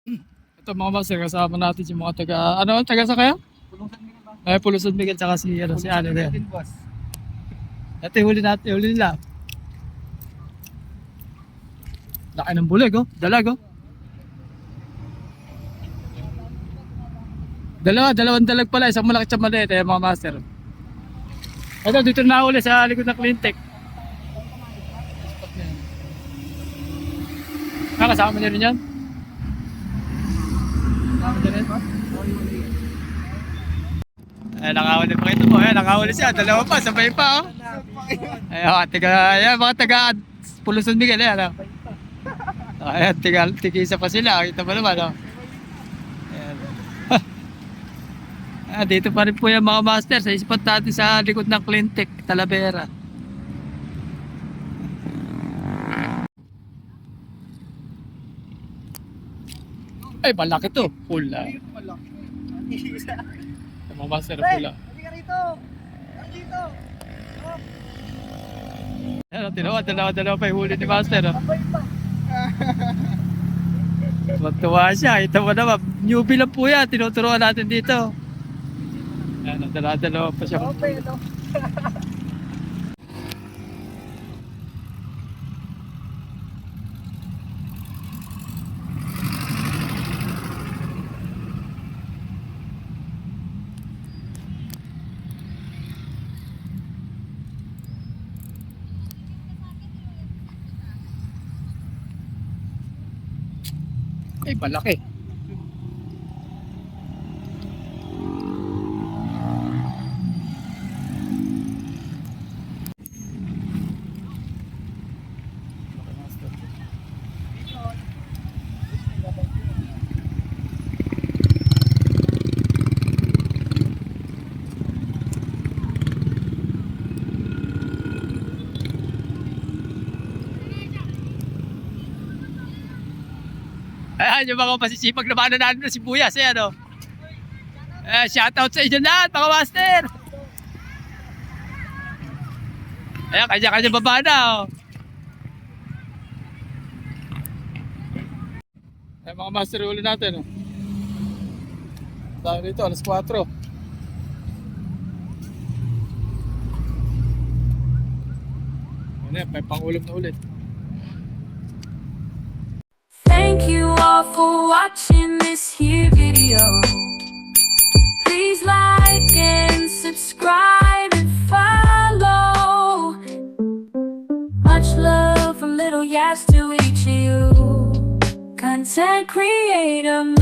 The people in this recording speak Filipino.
Ito mga master, kasama natin yung mga taga sa kaya? Pulong San Miguel ba? Ay, Pulusan Miguel, tsaka si ano na yan. Boss. Ito yung huli nila. Laki ng bulig, oh. Dalag, oh. Dalawang dalag pala, isang malaki at maliit, mga master. Ito, dito na uli sa likod ng Cleantech. Kasama niyo rin yan? Kasama niyo rin? Nakahuli pa ito po. Nakahuli siya. Dalawa pa. Sabay pa. Mga taga Pulusan Miguel. Tigisa pa sila. Kita mo naman. Dito pa rin po yung mga master. Sa spot natin sa likod ng Cleantech, Talavera. Ay, malaki to. Pula. Mga master, pula. Halika rito. Dito. Dalawa pa yung huli ni master. Magtuwa siya. Ito mo naman. Newbie lang po yan. Tinuturuan natin dito. Dalawa pa siya. Ay, malaki. Ayan yung mga masisipag na mga nanalo na si Buyas. Shoutout sa inyo lahat mga master. Ayan, kanya-kanya baba na. Ayan mga master, ulit natin. Tayo dito, alas 4. Ayan, may pangulam na ulit. Thank you all for watching this here video. Please like and subscribe and follow. Much love from Little Yas to each of you, content creator.